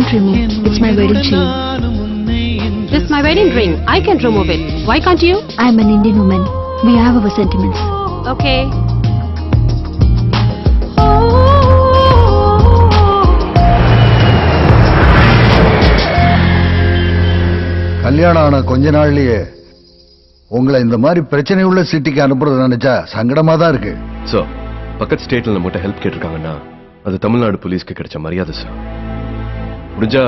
can't remove. It's my wedding chain. This is my wedding ring. I can remove it. Why can't you? I'm an Indian woman. We have our sentiments. Okay. கல்யாணம் ஆன கொஞ்ச நாள்லயே உங்களை இந்த மாதிரி பிரச்சனை உள்ள சிட்டிக்கு அனுப்புறது நினைச்சா சங்கடமா தான் இருக்கு. சார், பக்கத்து ஸ்டேட்ல நம்மகிட்ட ஹெல்ப் கேட்டிருக்காங்கன்னா அது தமிழ்நாடு போலீஸ்க்கு கிடைச்ச மரியாதை சார். முடிஞ்சா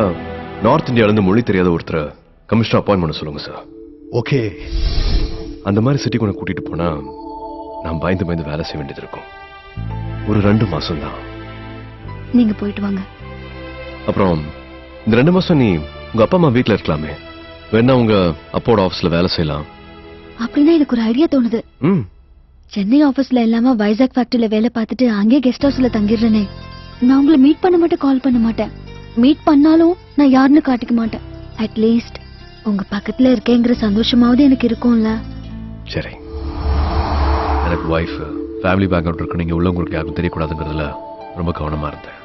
நார்த் இந்தியால இருந்து மொழி தெரியாத ஒருத்தரை கமிஷனர் அப்பாயின்ட் பண்ண சொல்லுங்க சார். ஓகே. அந்த மாதிரி சிட்டிக்கு உன்னை கூட்டிட்டு போனா நான் பயந்து பயந்து வேலை செய்ய வேண்டியது இருக்கும். ஒரு 2 மாசம் தான். நீங்க போயிட்டு வாங்க. அப்புறம் இந்த 2 மாசம் நீ உங்க அப்பா அம்மா வீட்டுல இருக்கலாமே, வேணா உங்க அப்போட ஆபீஸ்ல வேலை செய்யலாம். அப்படின்னா எனக்கு ஒரு ஐடியா தோணுது. சென்னை ஆபீஸ்ல இல்லாம வைசாக் ஃபேக்டரியில வேலை பார்த்துட்டு அங்கே கெஸ்ட் ஹவுஸ்ல தங்கிடுறேனே. நான் உங்களை மீட் பண்ண மாட்டேன், கால் பண்ண மாட்டேன். மீட் பண்ணாலும் நான் யாருன்னு காட்டிக்க மாட்டேன். அட்லீஸ்ட் உங்க பக்கத்துல இருக்கேங்கிற சந்தோஷமாவது எனக்கு இருக்கும்ல. சரி, எனக்கு வைஃப் ஃபேமிலி பேக்ரவுண்ட் இருக்கு, நீங்க உள்ள உங்களுக்கு யாருக்கும் தெரியக்கூடாதுங்கிறதுல ரொம்ப கவனமா இருந்தேன்.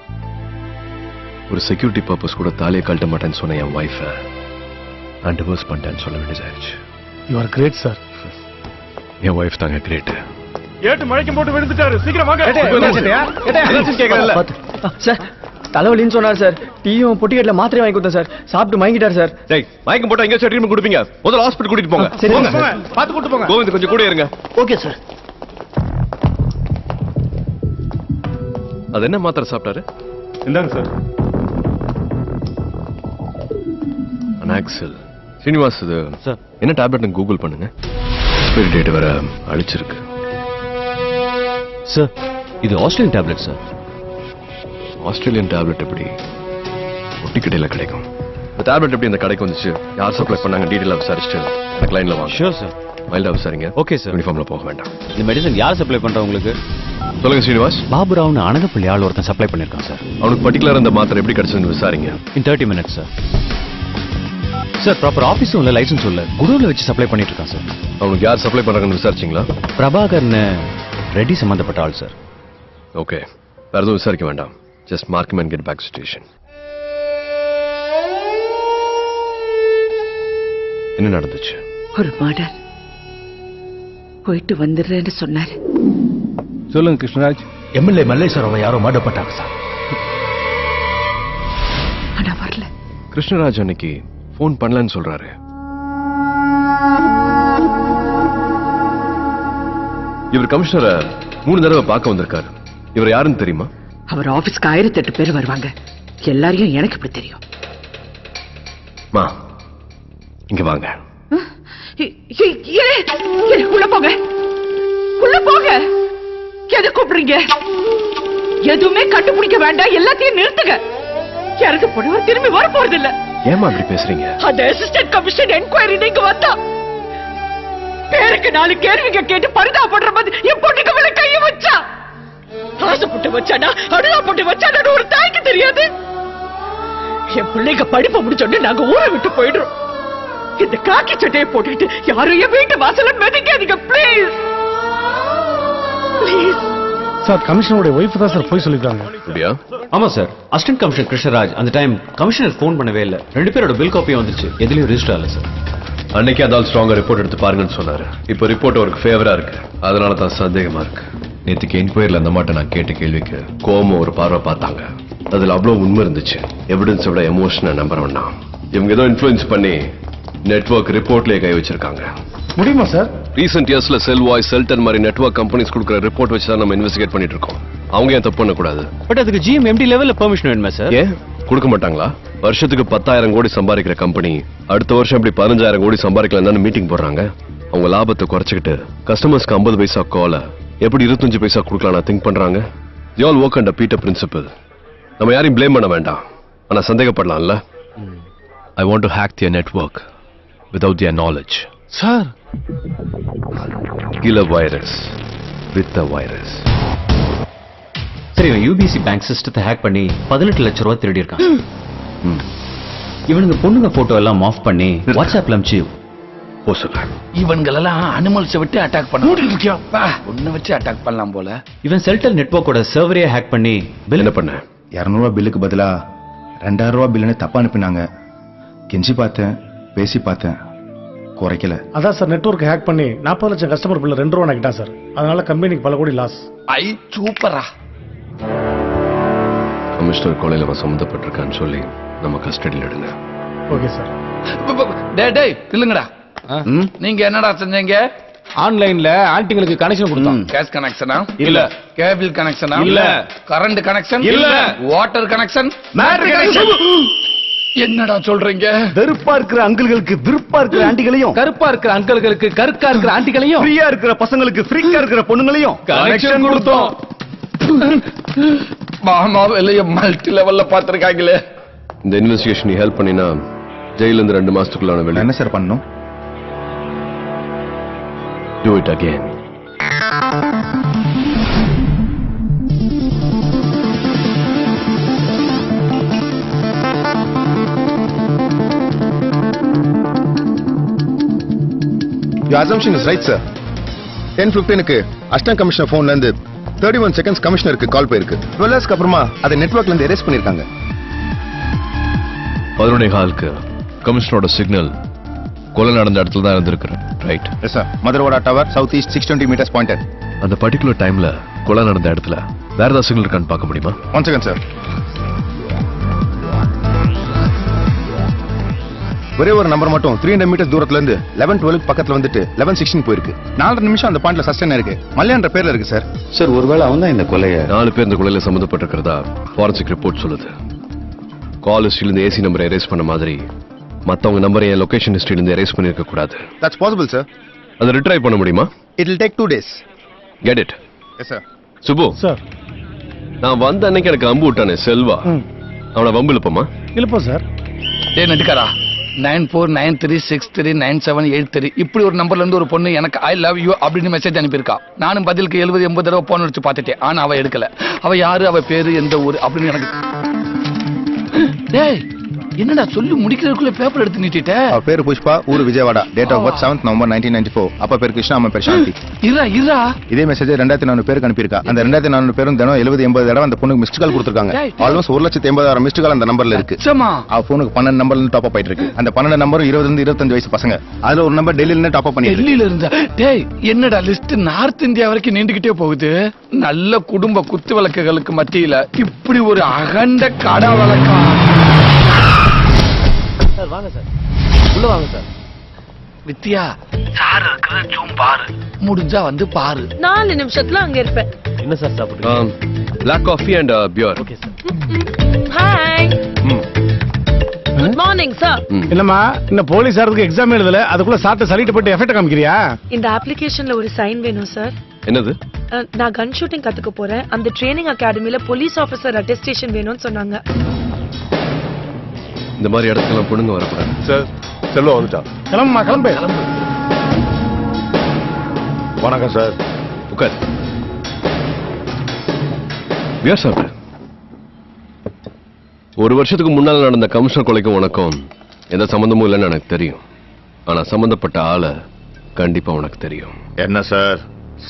ஒரு செக்யூரிட்டி பர்பஸ் கூட தாலியை கழட்ட மாட்டேன்னு சொன்ன என் வைஃப நான் டிவோர்ஸ் பண்ணிட்டேன்னு சொல்ல வேண்டியதாயிருச்சு. You are great sir. என் வைஃப் தாங்க கிரேட். ஏட்டு மழைக்கு போட்டு விழுந்துட்டாரு, சீக்கிரம் வாங்க. சார், தலைவலின்னு சொன்னார் சார். டீயும் பொட்டிக்கெட்ல மாத்திரை வாங்கி கொடுத்தேன் சார். சாப்பிட்டு மயங்கிட்டார் சார். டேய், மயக்கம் போட்டா எங்க ட்ரீட்மெண்ட் கொடுப்பீங்க? முதல்ல ஹாஸ்பிடல் கூட்டிட்டு போங்க. சரி பாத்து கூட்டிட்டு போங்க. கோவிந்த் கொஞ்சம் கூட இருங்க. Okay sir. அது என்ன மாத்திரை சாப்பிட்டாரு? இந்தாங்க சார். அனாக்சில். ஸ்ரீனிவாஸ், இது சார் என்ன டேப்லெட் கூகுள் பண்ணுங்க. எக்ஸ்பைரி டேட் வர அழிச்சிருக்கு சார். இது Australian tablet sir. Australian tablet எப்படி ஒட்டி கடையில கிடைக்கும்? இந்த டேப்லெட் எப்படி இந்த கடைக்கு வந்துச்சு? யார் சப்ளை பண்ணாங்க? டீடைலா விசாரிச்சுட்டு எனக்கு லைன்ல வாங்க. Sure sir. மைல்டா விசாரிங்க. Okay sir. யூனிஃபார்ம்ல போக வேண்டாம். இந்த மெடிசன் யார் சப்ளை பண்றா உங்களுக்கு? சொல்லுங்க ஸ்ரீனிவாஸ். பாபுராவ்னு அனகப்பள்ளி ஆள் ஒருத்தன் சப்ளை பண்ணிருக்கான் சார். அவனுக்கு பர்டிகுலர் அந்த மாத்திரை எப்படி கிடைச்சதுன்னு விசாரிங்க. இன் 30 minutes சார். சார், ப்ராப்பர் ஆபீஸும் இல்ல, லைசன்ஸ் இல்ல, குடோன்ல வச்சு சப்ளை பண்ணிட்டு இருக்கான் சார். அவனுக்கு யார் சப்ளை பண்றாங்கன்னு விசாரிச்சிங்களா? பிரபாகர்னு ரெட்டி சம்பந்தப்பட்ட ஆள் சார். ஓகே, வேற எதுவும் விசாரிக்க வேண்டாம். Just mark him and get back station. என்ன நடந்துச்சு? ஒரு மர்டர். போயிட்டு வந்துடுறேன்னு சொன்னாரு. சொல்லுங்க கிருஷ்ணராஜ். எம்எல்ஏ மல்லேஸ்வரம் யாரோ மர்டர் பண்ணாங்க சார். ஆனா வரல. கிருஷ்ணராஜ் அன்னைக்கு போன் பண்ணலன்னு சொல்றாரு. இவர் கமிஷனரை 3 தடவை பார்க்க வந்திருக்காரு. இவர் யாருன்னு தெரியுமா? அவர் ஆபீஸ்க்கு 1008 பேர் வருவாங்க. எல்லாரையும் எனக்கு இப்படி தெரியும். மா, இங்க வாங்க. உள்ள போங்க, உள்ள போங்க. எதை கூப்பிடுறீங்க? எதுவுமே கண்டுபிடிக்க வேண்டாம், எல்லாத்தையும் நிறுத்துங்க. எனக்கு பொண்ணு திரும்பி வர போறது இல்ல. ஏமா அப்படி பேசுறீங்க? அந்த அசிஸ்டன்ட் கமிஷன் என்கொயரி நீங்க வந்தா பேருக்கு 4 கேள்விங்க கேட்டு பரிதாபப்படுற மாதிரி என் பொண்ணுக்கு மேல கைய வச்சா. ஆசைப்பட்டு வச்சானா அழுதாப்பட்டு வச்சானு ஒரு தாய்க்கு தெரியாது. என் பிள்ளைங்க படிப்பை முடிச்சோன்னு நாங்க ஊரை விட்டு போயிடுறோம். இந்த காக்கி சட்டையை போட்டுட்டு யாரும் என் வீட்டு வாசல மிதிக்காதீங்க ப்ளீஸ். ப்ளீஸ் சார், கமிஷனரோட ஒய்ஃப் தான் சார் போய் சொல்லிருக்காங்க. அப்படியா? ஆமா சார். அசிஸ்டன்ட் கமிஷனர் கிருஷ்ணராஜ் அந்த டைம் கமிஷனர் ஃபோன் பண்ணவே இல்ல. 2 பேரோட பில் காப்பியும் வந்துச்சு, எதுலயும் ரெஜிஸ்டர் ஆகல சார். அன்னைக்கு அதால் ஸ்ட்ராங்கா ரிப்போர்ட் எடுத்து பாருங்கன்னு சொன்னாரு. இப்போ ரிப்போர்ட் அவருக்கு ஃபேவரா இருக்கு, அதனால தான் சந்தேகமா இருக்கு. நேற்றுக்கு என்கொயரியில் அந்த மாட்ட நான் கேட்ட கேள்விக்கு கோவம் ஒரு பார்வை பார்த்தாங்க. அதுல அவ்வளவு உண்மை இருந்துச்சு. எவிடன்ஸோட எமோஷனை நம்பர் வேண்டாம். இவங்க ஏதோ இன்ஃபுளுன்ஸ் பண்ணி நெட்வொர்க் ரிப்போர்ட்லயே கை வச்சிருக்காங்க. முடியுமா சார்? ரீசெண்ட் இயர்ஸ்ல செல் வாய்ஸ், செல்டன் மாதிரி நெட்வொர்க் கம்பெனிஸ் கொடுக்குற ரிப்போர்ட் வச்சு தான் நம்ம இன்வெஸ்டிகேட் பண்ணிட்டு இருக்கோம். அவங்க ஏன் தப்பு பண்ணக்கூடாது? பட் அதுக்கு GMMD லெவல்ல பெர்மிஷன் வேணுமா சார்? ஏன் கொடுக்க மாட்டாங்களா? வருஷத்துக்கு 10,000 கோடி சம்பாதிக்கிற கம்பெனி அடுத்த வருஷம் இப்படி 15,000 கோடி சம்பாதிக்கலாம் மீட்டிங் போடுறாங்க. அவங்க லாபத்தை குறைச்சிக்கிட்டு கஸ்டமர்ஸ்க்கு 50 பைசா கால எப்படி 25 பைசா கொடுக்கலாம் திங்க் பண்றாங்க. they all work under Peter principle. நம்ம யாரையும் blame பண்ண வேண்டாம், ஆனா சந்தேகப்படலாம்ல. I want to hack their network without their knowledge. Sir, kill a virus with a virus. சரி, UBC பேங்க் சிஸ்டத்தை ஹேக் பண்ணி 18 லட்சம் ரூபாய் திருடி இருக்கான். இவனுங்க பொண்ணுங்க போட்டோ எல்லாம் ஆஃப் பண்ணி வாட்ஸ்அப்ல அனுப்பிச்சு இவன்களெல்லாம் அனிமல்ஸை விட்டு அட்டாக் பண்ண ஒண்ணு வச்சு அட்டாக் பண்ணலாம் போல. இவன் செல்டெல் நெட்வொர்க்கோட சர்வரே ஹேக் பண்ணி பில் என்ன பண்ண? 200 ரூபாய் பில்லுக்கு பதிலா 2000 ரூபா பில்லுன்னு தப்பா அனுப்பினாங்க. கெஞ்சி பார்த்தேன், பேசி பார்த்தேன், குறைக்கல. அதான் சார் நெட்வொர்க் ஹேக் பண்ணி 40 லட்சம் கஸ்டமர் பில்ல 2 ரூபா நக்கிட்டான் சார். அதனால கம்பெனிக்கு பல கோடி லாஸ். ஐ சூப்பரா. கமிஷனர் கொலையில அவன் சம்மந்தப்பட்டிருக்கான்னு சொல்லி நம்ம கஸ்டடியில் எடுங்க. Okay sir. டேய் இல்லங்கடா. நீங்க என்னடா செஞ்சீங்க? ஆன்லைன்ல ஆன்டிங்களுக்கு கனெக்ஷன் கொடுத்தோம். கேஸ் கனெக்ஷனா? இல்ல. கேபிள் கனெக்ஷனா? இல்ல. Current connection? இல்ல. Water connection? Matter connection. என்னடா சொல்றீங்க? வெறுப்பா இருக்கிற அங்கிள்களுக்கு விருப்பா இருக்கிற ஆண்டிகளையும், கருப்பா இருக்கிற அங்கிள்களுக்கு கருக்கா இருக்கிற ஆண்டிகளையும், ஃப்ரீயா இருக்கிற பசங்களுக்கு ஃப்ரீக்கா இருக்கிற பொண்ணுங்களையும் கனெக்ஷன் கொடுத்தோம். மாமா வெளிய மல்டி லெவல்ல பாத்துருக்காங்களே. இந்த இன்வெஸ்டிகேஷன் ஹெல்ப் பண்ணினா ஜெயில இருந்து 2 மாசத்துக்குள்ளான வெளியே. என்ன சார் பண்ணணும்? Do it again. Your assumption is right, sir. 10:15க்கு அஸ்டன் கமிஷனர் போன்ல இருந்து 31 செகண்ட்ஸ் கமிஷனருக்கு கால் போயிருக்கு. 12 ஹவர்ஸ்க்கு அப்புறமா அதை நெட்வொர்க்ல இருந்து எரேஸ் பண்ணிருக்காங்க. 11:15க்கு கமிஷனரோட சிக்னல் கொலை நடந்த இடத்துல தான் இருந்திருக்கு. Right? Yes sir. Madhurawada tower south east 620 metres pointed. அந்த பர்டிகுலர் டைம்ல கொலை நடந்த இடத்துல வேற ஏதாவது சிக்னல் இருக்கான்னு பார்க்க முடியுமா? 1 செகண்ட் சார். ஒரே ஒரு நம்பர் மட்டும் 300 மீட்டர்ஸ் தூரத்துல இருந்து 11:12 பக்கத்துல வந்துட்டு 11:16 போயிருக்கு. 4 நிமிஷம் அந்த பாயிண்ட்ல சஸ்டெயின் இருக்கு. மல்லையான்ற பேர்ல இருக்கு சார். சார் ஒருவேளை அவன் தான் இந்த கொலையை 4 பேர் இந்த கொலையில சம்மந்தப்பட்டிருக்கிறதா ஃபாரன்சிக் ரிப்போர்ட் சொல்லுது. கால் ஹிஸ்டரியில இருந்து ஏசி நம்பரை எரேஸ் பண்ண மாதிரி மத்தவங்க நம்பரை என் லொகேஷன் ஹிஸ்டரியில இருந்து எரேஸ் பண்ணிருக்க கூடாது. That's possible sir. அதை ரிட்ரை பண்ண முடியுமா? It will take 2 days. Get it? Yes sir. Subbu sir. நான் வந்த அன்னைக்கு எனக்கு அம்பு விட்டானே செல்வா, அவனை வம்பு இழுப்பமா? இல்லப்பா சார். டேய் நடிக்காரா. 9493639783 இப்படி ஒரு நம்பர்ல இருந்து ஒரு பொண்ணு எனக்கு ஐ லவ் யூ அப்படின்னு மெசேஜ் அனுப்பியிருக்கா. நானும் பதிலுக்கு 70-80 தடவை போன் அடிச்சு பார்த்துட்டேன். ஆனா அவ எடுக்கல. அவ யாரு, அவ பேரு, எந்த ஊரு அப்படின்னு எனக்கு. டேய் என்னடா சொல்லி முடிக்கிறதுக்குள்ள பேப்பர் எடுத்து நீட்டிட்ட? அவ பேரு புஷ்பா, ஊரு Vijayawada, date of birth 7th November 1994. அப்பா பேர் கிருஷ்ணா, அம்மா பேர் சாந்தி. இரா இதே மெசேஜ் 2400 பேருக்கு அனுப்பியிருக்கா. அந்த 2400 பேரும் தினம் 70-80 தடவை அந்த பொண்ணுக்கு மிஸ்ட் கால் கொடுத்துருக்காங்க. ஆல்மோஸ்ட் 1,80,000 மிஸ்ட் கால் அந்த நம்பர்ல இருக்கு. அவ போனுக்கு 12 நம்பர்ல இருந்து டாப் அப் ஆயிட்டு இருக்கு. அந்த 12 நம்பரும் 20 இருந்து 25 வயசு பசங்க. அதுல ஒரு நம்பர் டெல்லியில இருந்து டாப் அப் பண்ணி டெல்லியில இருந்தா. டேய் என்னடா லிஸ்ட் நார்த் இந்தியா வரைக்கும் நீண்டுகிட்டே போகுது. நல்ல குடும்ப குத்து விளக்குகளுக்கு மத்தியில இப்படி ஒரு அகண்ட கடா வழக்கம். சார் வாங்க சார். உள்ள வாங்க சார். வித்யா சார் இருக்கிற ஜூம் பாரு. முடிஞ்சா வந்து பாரு. 4 நிமிஷத்துல அங்க இருப்பேன். என்ன சார் சாப்பிடுறீங்க? black coffee and beer. Okay sir. Hi. Good morning sir. என்னம்மா இந்த போலீஸ் ஆறதுக்கு எக்ஸாம் எழுதல, அதுக்குள்ள சாப்பிட்டு சலிட்டு போட்டு எஃபெக்ட் காமிக்கிறியா? இந்த அப்ளிகேஷன்ல ஒரு சைன் வேணும் சார். என்னது? நான் கன் ஷூட்டிங் கத்துக்க போறேன். அந்த ட்ரெய்னிங் அகாடமில போலீஸ் ஆபீசர் அட்டெஸ்டேஷன் வேணும்னு சொன்னாங்க. இந்த மாதிரி இடத்துக்குலாம் பொண்ணுங்க வரக்கூடாது. சார். செல்வம் வந்துட்டா. கிளம்புமா கிளம்பு. வணக்கம் சார். உட்கார். பியர் சாப்பிடு. 1 வருஷத்துக்கு முன்னால நடந்த கமிஷனர் கொலைக்கும் உனக்கும் எந்த சம்பந்தமும் இல்லைன்னு எனக்கு தெரியும். ஆனா சம்பந்தப்பட்ட ஆளை கண்டிப்பா உனக்கு தெரியும். என்ன சார்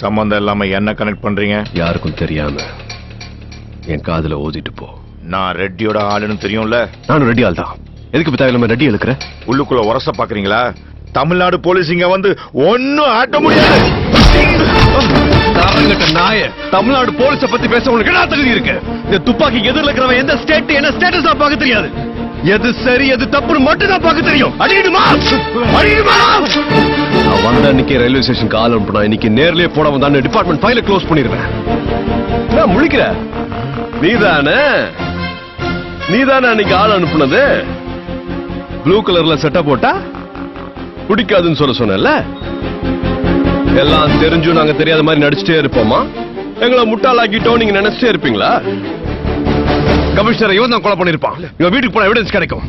சம்பந்தம் இல்லாம என்ன கனெக்ட் பண்றீங்க? யாருக்கும் தெரியாம என் காதுல ஓதிட்டு போ. நான் ரெட்டியோட ஆளுன்னு தெரியும்ல. நானும் ரெட்டி ஆள் தான். எதுக்கு தேவையில்லாம ரெட்டி எழுக்கிற? உள்ளுக்குள்ள உரச பாக்குறீங்களா? தமிழ்நாடு போலீஸ் இங்க வந்து ஒன்னும் ஆட்ட முடியாது. நாய தமிழ்நாடு போலீஸ பத்தி பேச உங்களுக்கு என்ன தகுதி இருக்கு? இந்த துப்பாக்கி எதிரில் இருக்கிறவன் எந்த ஸ்டேட் என்ன ஸ்டேட்டஸ் பார்க்க தெரியாது. எது சரி எது தப்புன்னு மட்டும் தான் பார்க்க தெரியும். அடிக்கணுமா அடிக்கணுமா? நான் வந்த அன்னைக்கு ரயில்வே ஸ்டேஷனுக்கு ஆள் அனுப்புனா இன்னைக்கு நேர்லயே போட வந்தான்னு டிபார்ட்மெண்ட் ஃபைல க்ளோஸ் பண்ணிடுவேன். நான் முழிக்கிற நீதானே அன்னைக்கு ஆள் அனுப்புனது? ப்ளூ கலர்ல செட்டப் போட்டா பிடிக்காதுன்னு சொன்னல. எல்லாம் தெரிஞ்சும் நாங்க தெரியாத மாதிரி நடிச்சுட்டே இருப்போமா? எங்களை முட்டாளாக்கிட்டோம் நீங்க நினைச்சிட்டே இருப்பீங்களா? கமிஷனரை இவன் தான் கொலை பண்ணிருப்பான். இவன் வீட்டுக்கு போன எவிடன்ஸ் கிடைக்கும்.